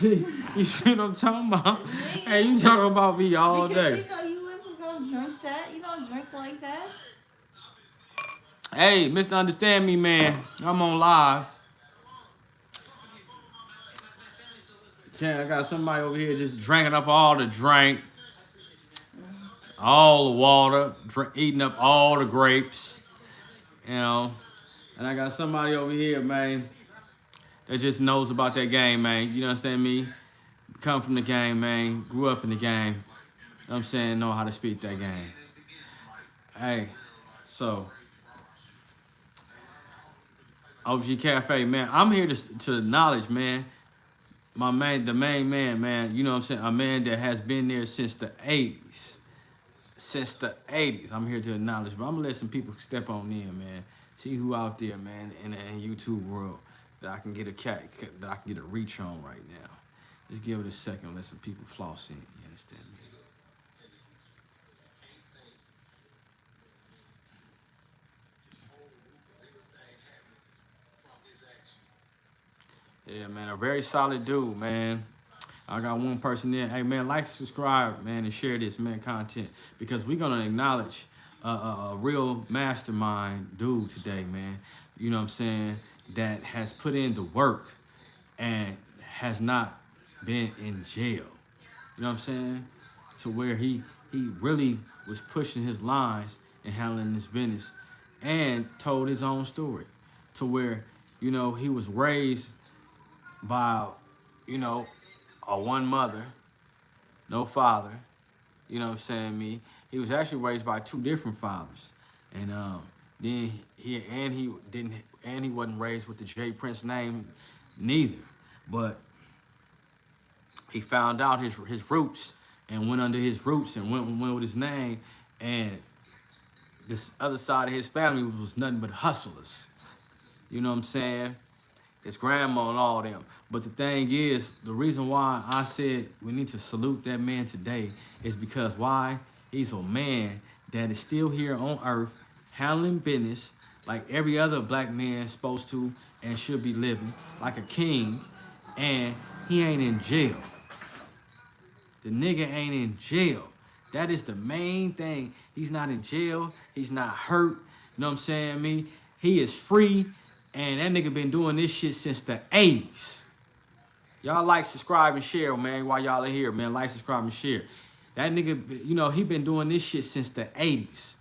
You see what I'm talking about? Hey, you talking about me all Because day. you know you wasn't gonna drink that. You don't drink like that. Hey, Mr. Understand Me, man. I'm on live. I got somebody over here just drinking up all the drink, all the water, eating up all the grapes, you know. And I got somebody over here, man, that just knows about that game, man. You understand me? Come from the game, man. Grew up in the game. You know what I'm saying? Know how to speak that game. Hey, so OG Cafe, man. I'm here to acknowledge, man, my man, the main man, man. You know what I'm saying? A man that has been there since the 80s. Since the 80s. I'm here to acknowledge, but I'm gonna let some people step on in, man. See who out there, man, in the YouTube world that I can get that I can get a reach on right now. Just give it a second, let some people floss in. You understand me? Yeah, man, a very solid dude, man. I got one person there. Hey, man, like, subscribe, man, and share this, man, content. Because we're going to acknowledge a real mastermind dude today, man. You know what I'm saying? That has put in the work and has not been in jail. You know what I'm saying? To where he really was pushing his lines and handling his business and told his own story. To where, you know, he was raised by, you know, a one mother, no father. You know what I'm saying? He was actually raised by two different fathers, and then he wasn't raised with the J Prince name, neither. But he found out his roots and went under his roots and went with his name, and this other side of his family was nothing but hustlers. You know what I'm saying? His grandma and all them. But the thing is, the reason why I said we need to salute that man today is because why? He's a man that is still here on earth handling business like every other black man supposed to and should be living like a king, and he ain't in jail. The nigga ain't in jail. That is the main thing. He's not in jail. He's not hurt. You know what I'm saying? He is free, and that nigga been doing this shit since the 80s. Y'all like, subscribe, and share, man, while y'all are here, man. Like, subscribe, and share. That nigga, you know, he been doing this shit since the 80s.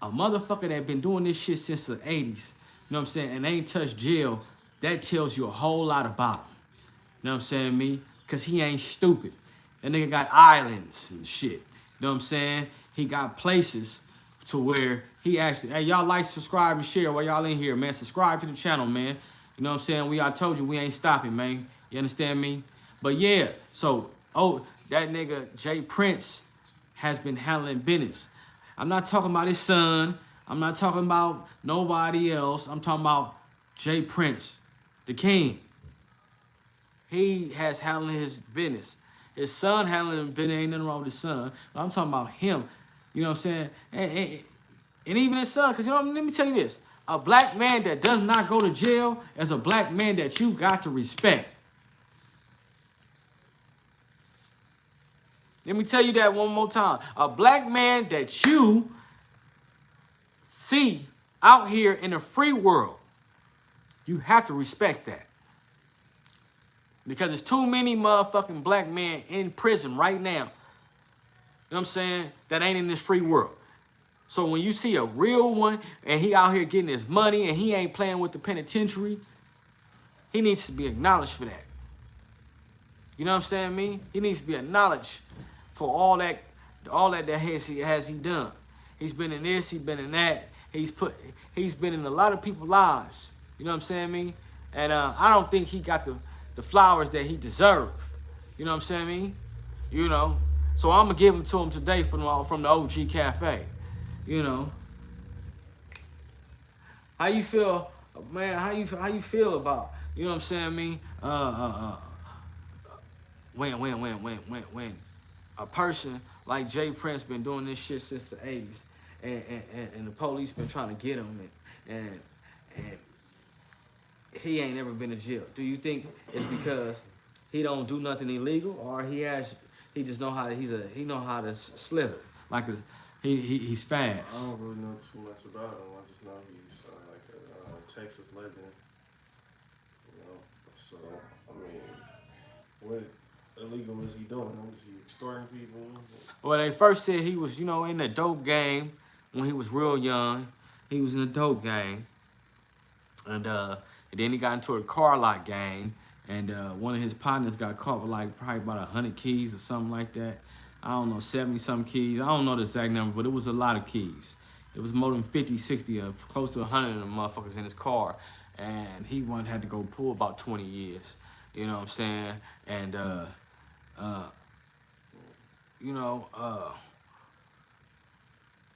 A motherfucker that been doing this shit since the 80s, you know what I'm saying, and ain't touched jail, that tells you a whole lot about him. You know what I'm saying, me? Because he ain't stupid. That nigga got islands and shit. You know what I'm saying? He got places to where he actually, hey, y'all like, subscribe, and share while y'all in here, man. Subscribe to the channel, man. You know what I'm saying? I told you we ain't stopping, man. You understand me? But yeah, so, that nigga Jay Prince has been handling business. I'm not talking about his son. I'm not talking about nobody else. I'm talking about Jay Prince, the king. He has handling his business. His son handling business, ain't nothing wrong with his son. But I'm talking about him. You know what I'm saying? And even his son, because, you know, let me tell you this. A black man that does not go to jail is a black man that you got to respect. Let me tell you that one more time. A black man that you see out here in the free world, you have to respect that. Because there's too many motherfucking black men in prison right now, you know what I'm saying, that ain't in this free world. So when you see a real one and he out here getting his money and he ain't playing with the penitentiary, he needs to be acknowledged for that. You know what I'm saying, me? He needs to be acknowledged for all that has he done. He's been in this, he's been in that. He's been in a lot of people's lives. You know what I'm saying, me? And I don't think he got the flowers that he deserved. You know what I'm saying, me? You know. So I'm gonna give them to him today from the OG Cafe. You know. How you feel, man? How you feel about, you know what I'm saying, me? When a person like Jay Prince been doing this shit since the 80s, and the police been trying to get him, and he ain't never been to jail. Do you think it's because he don't do nothing illegal, or he just know how to, he know how to slither like a, he's I fast. don't really know too much about him. I just know he's like a Texas legend, you know. So I mean, what illegal is he doing? Is he extorting people? Well, they first said he was, in the dope game when he was real young. He was in the dope game, and then he got into a car lot gang, and one of his partners got caught with like probably about 100 keys or something like that. I don't know, 70 some keys. I don't know the exact number, but it was a lot of keys. It was more than 50, 60, close to 100 of them motherfuckers in his car, and he one had to go pull about 20 years. You know what I'm saying? And uh, you know,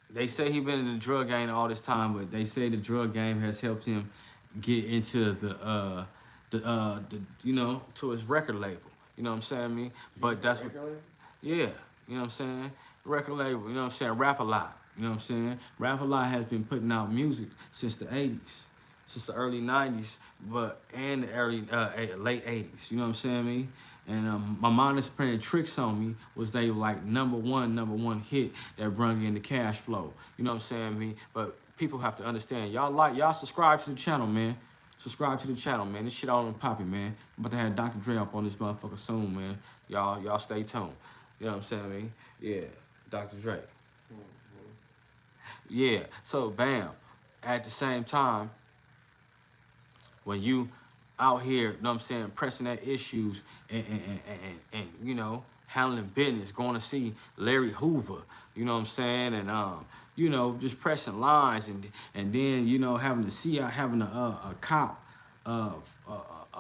they say he been in the drug game all this time, but they say the drug game has helped him get into to his record label. You know what I'm saying? I mean, He's but a that's what, regular. yeah, you know what I'm saying? Record label, you know what I'm saying? Rap a lot, you know what I'm saying? Rap a lot has been putting out music since the 80s, since the early 90s, but and the early late 80s, you know what I'm saying? Me and my mom is playing tricks on me was they like number one hit that brung in the cash flow. You know what I'm saying? Me, but people have to understand. Y'all subscribe to the channel, man. Subscribe to the channel, man. This shit all in popping, man. I'm about to have Dr. Dre up on this motherfucker soon, man. Y'all stay tuned. You know what I'm saying, man? Yeah, Dr. Dre. Mm-hmm. Yeah. So bam. At the same time, when you out here, you know what I'm saying, pressing that issues and handling business, going to see Larry Hoover, you know what I'm saying, and just pressing lines and then having to see out having a cop a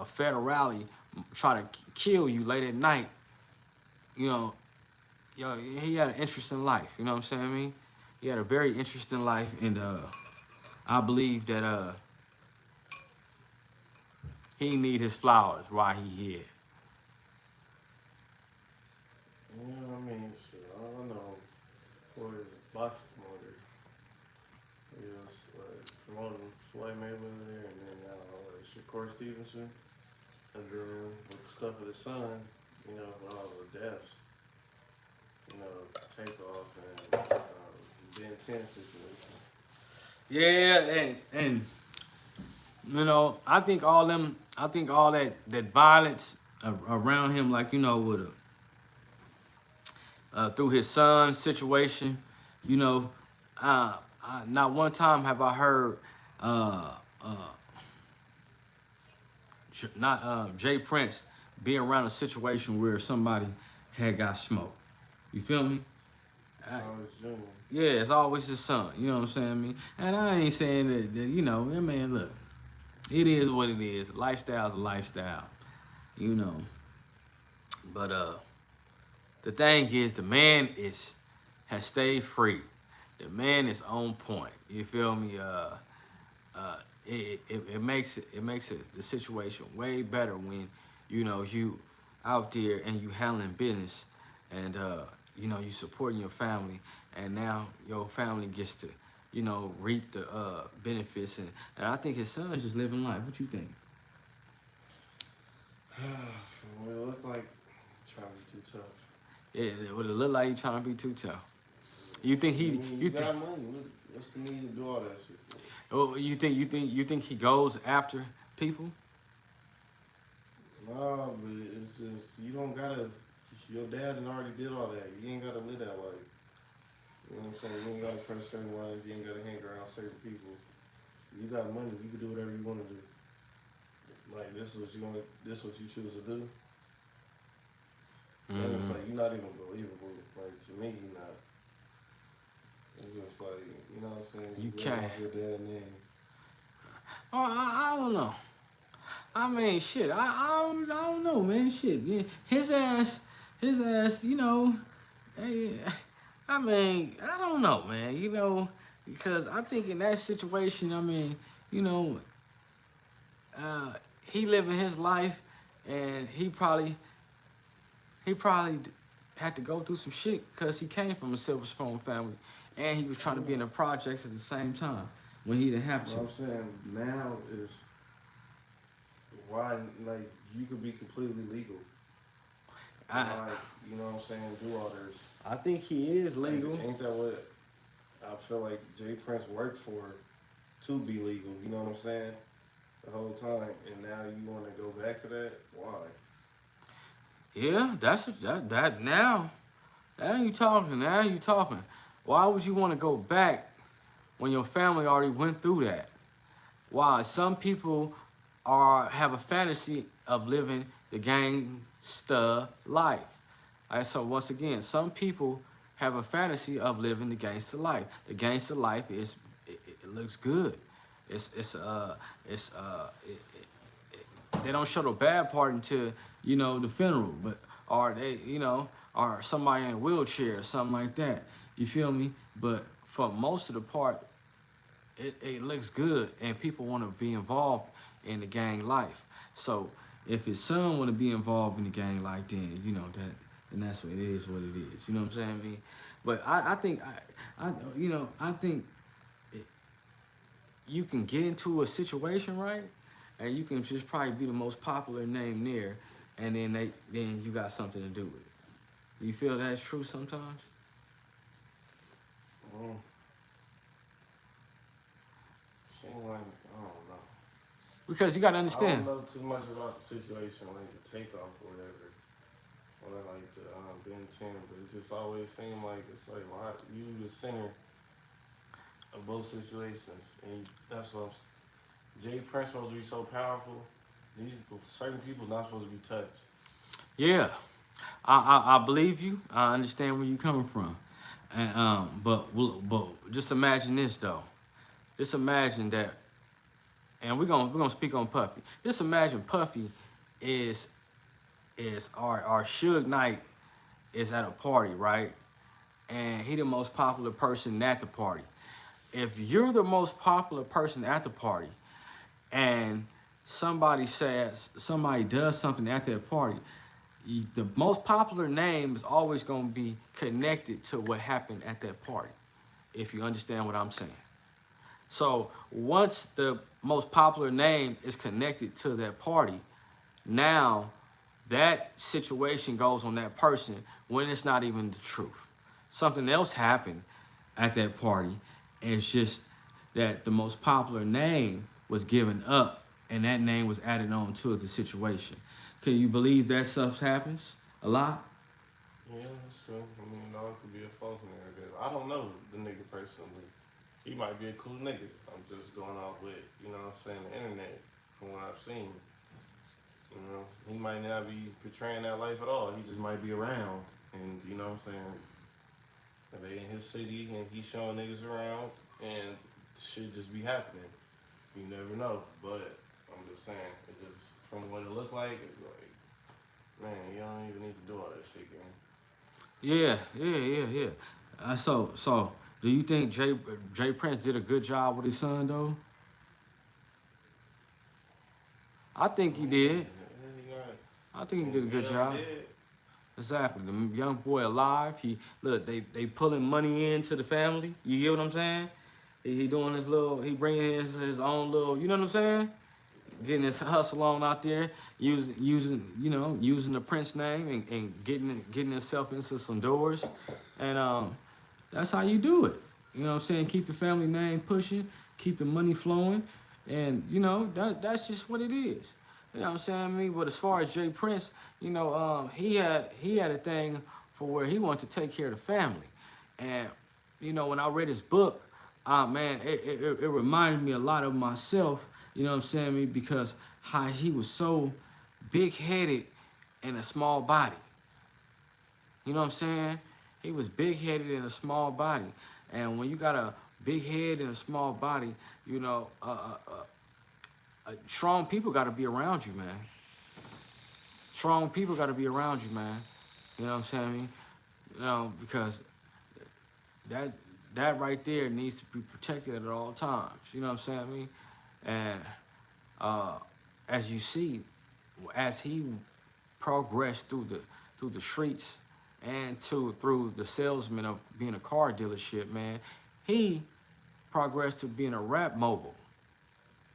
federale try to kill you late at night, you know, he had an interesting life, you know what I'm saying? I mean, he had a very interesting life, and I believe that he need his flowers while he here. Yeah, I mean, shit, I don't know. For his boxing promoter, he was promoting Floyd Mayweather, and then now Shakur Stevenson, and then with the stuff with his son, with all the deaths, Takeoff and Ben 10 situation. Yeah, and I think all that violence around him, like with through his son's situation, you know, not one time have I heard uh, not Jay Prince be around a situation where somebody had got smoked. You feel me? It's always Junior. Yeah, it's always his son. You know what I'm saying? I mean, and I ain't saying that man, look, it is what it is. Lifestyle's a lifestyle, you know. But the thing is, the man has stayed free. The man is on point. You feel me? It makes the situation way better when you out there and you handling business, and you supporting your family, and now your family gets to reap the benefits, and I think his son is just living life. What you think? From what it looked like, trying to be too tough. Yeah, would it look like he trying to be too tough? You think I he mean, you you think got money. What's the need to do all that shit for? oh, you think he goes after people? Nah, but it's just you don't gotta. Your dad and already did all that. You ain't gotta live that life. You know what I'm saying? You ain't gotta press certain lines. You ain't gotta hang around certain people. You got money. You can do whatever you want to do. Like this is what you want. This is what you choose to do. And it's Mm-hmm. like you're not even believable. Like to me, you're not. It's just like what I'm saying. You You living can't. off your dad name. Oh, I don't know. I mean, shit. I don't know, man. Shit. Yeah. His ass. Hey, I mean, I don't know, man. Because I think in that situation, I mean, you know, uh, he living his life, and he probably had to go through some shit because he came from a silver spoon family, and he was trying to be in the projects at the same time when he didn't have to. What I'm saying now is why like you could be completely legal. I like, you know what I'm saying, do all this. I think he is legal. Ain't that what I feel like Jay Prince worked for to be legal? You know what I'm saying? The whole time, and now you want to go back to that? Why? Yeah, that now. Now you talking. Now you talking. Why would you want to go back when your family already went through that? Why? Some people have a fantasy of living the gangsta life. All right, so once again, some people have a fantasy of living the gangster life. The gangster life is it looks good. It's they don't show the bad part until the funeral, but or they or somebody in a wheelchair or something like that. You feel me? But for most of the part, it looks good, and people want to be involved in the gang life. So if his son want to be involved in the gang life, then and that's what it is. What it is. You know what I'm saying? I mean, but I think I think you can get into a situation, right, and you can just probably be the most popular name there, and then you got something to do with it. Do you feel that's true sometimes? Mm, seem like I don't know. Because you got to I understand. don't know too much about the situation, like the takeoff or whatever, or like the Ben 10, but it just always seemed like it's like why you the center of both situations, and that's what Jay Prince supposed to be so powerful. These certain people not supposed to be touched. Yeah, I believe you. I understand where you're coming from, and but just imagine this though. Just imagine that, and we're gonna speak on Puffy. Just imagine Puffy is our Suge Knight is at a party, right? And he the most popular person at the party. If you're the most popular person at the party, and somebody does something at that party, the most popular name is always going to be connected to what happened at that party, if you understand what I'm saying. So once the most popular name is connected to that party, now that situation goes on that person when it's not even the truth. Something else happened at that party, and it's just that the most popular name was given up, and that name was added on to the situation. Can you believe that stuff happens a lot? Yeah, that's true. I mean, no, it could be a false narrative. I don't know the nigga personally. He might be a cool nigga. I'm just going off with, you know what I'm saying, the internet from what I've seen. You know, he might not be portraying that life at all. He just might be around. And, you know what I'm saying, if they in his city and he's showing niggas around and shit just be happening. You never know. But I'm just saying, it just, from what it looked like, it's like, man, you don't even need to do all that shit, gang. Yeah. So do you think Jay Prince did a good job with his son though? I think he did. Yeah, he got it. I think he did a And good yeah, job. he did. Exactly. The young boy alive. He look. They pulling money into the family. You hear what I'm saying? He doing his little. He bringing his own little. You know what I'm saying? Getting his hustle on out there. Using the Prince name and getting himself into some doors. And that's how you do it. You know what I'm saying? Keep the family name pushing. Keep the money flowing. And that's just what it is. You know what I'm saying? I mean, but as far as Jay Prince, he had a thing for where he wanted to take care of the family. And when I read his book, man, it reminded me a lot of myself. You know what I'm saying? I mean, because how he was so big headed in a small body. You know what I'm saying? He was big headed in a small body, and when you got a big head in a small body, strong people got to be around you, man. Strong people got to be around you, man. You know what I'm saying? I mean, because that right there needs to be protected at all times. You know what I'm saying? I mean, and as you see, as he progressed through the streets and through the salesman of being a car dealership, man, he progressed to being a rap mogul.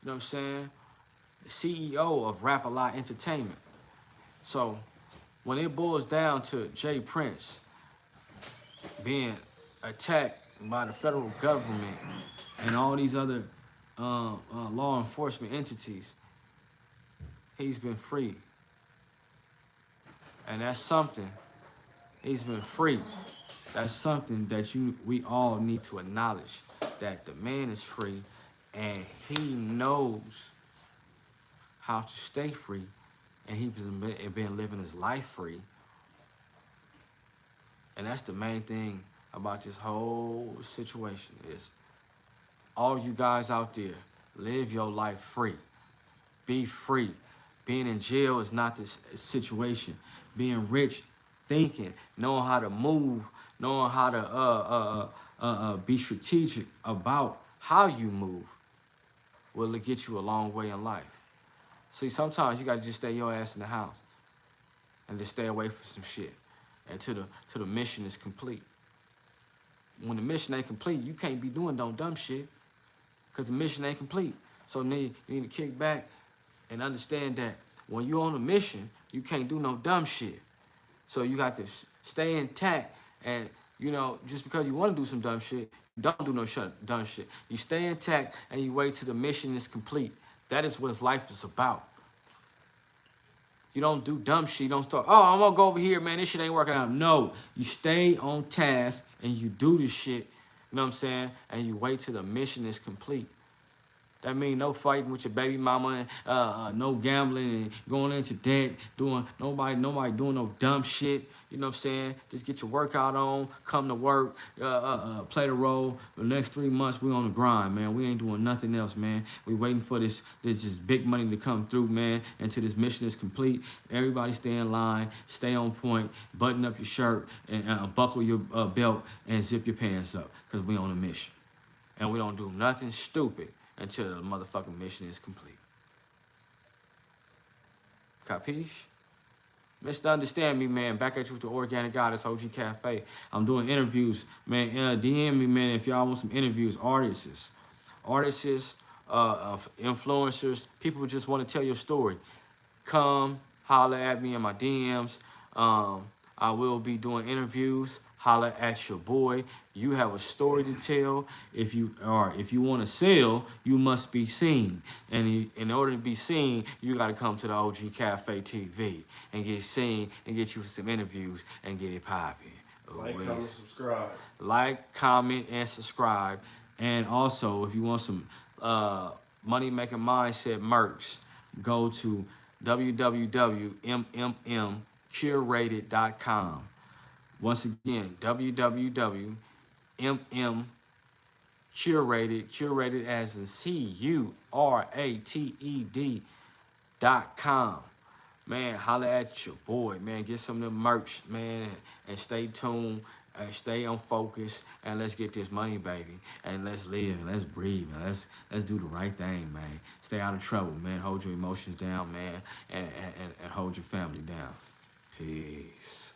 You know what I'm saying? The CEO of Rap A Lot Entertainment. So when it boils down to Jay Prince being attacked by the federal government and all these other law enforcement entities, he's been free. And that's something. He's been free. That's something that we all need to acknowledge, that the man is free and he knows how to stay free, and he's been living his life free. And that's the main thing about this whole situation is all you guys out there, live your life free. Be free. Being in jail is not this situation. Being rich, thinking, knowing how to move, knowing how to be strategic about how you move will get you a long way in life. See, sometimes you gotta just stay your ass in the house and just stay away from some shit until the mission is complete. When the mission ain't complete, you can't be doing no dumb shit because the mission ain't complete. So you need to kick back and understand that when you're on a mission, you can't do no dumb shit. So you got to stay intact, and just because you want to do some dumb shit, don't do no dumb shit. You stay intact and you wait till the mission is complete. That is what life is about. You don't do dumb shit. You don't start, oh, I'm gonna go over here, man, this shit ain't working out. No, you stay on task and you do this shit, you know what I'm saying? And you wait till the mission is complete. That means no fighting with your baby mama, and no gambling and going into debt, nobody doing no dumb shit. You know what I'm saying? Just get your workout on, come to work, play the role. The next 3 months we on the grind, man. We ain't doing nothing else, man. We waiting for this big money to come through, man, until this mission is complete. Everybody stay in line, stay on point, button up your shirt, and buckle your belt and zip your pants up, because we on a mission. And we don't do nothing stupid until the motherfucking mission is complete. Capiche? Mr. Understand Me, man. Back at you with the Organic Goddess OG Cafe. I'm doing interviews, man. DM me, man, if y'all want some interviews. Artists, influencers, people who just want to tell your story. Come holler at me in my DMs. I will be doing interviews. Holler at your boy. You have a story to tell. If you want to sell, you must be seen. And in order to be seen, you got to come to the OG Cafe TV and get seen and get you some interviews and get it popping. Like, comment, subscribe. Like, comment, and subscribe. And also, if you want some money making mindset merch, go to www.mmmcurated.com. Once again, www.mmmcurated as in CURATED.com. Man, holla at your boy, man. Get some of them merch, man, and stay tuned and stay on focus, and let's get this money, baby. And let's live and let's breathe, and let's do the right thing, man. Stay out of trouble, man. Hold your emotions down, man, and hold your family down. Peace.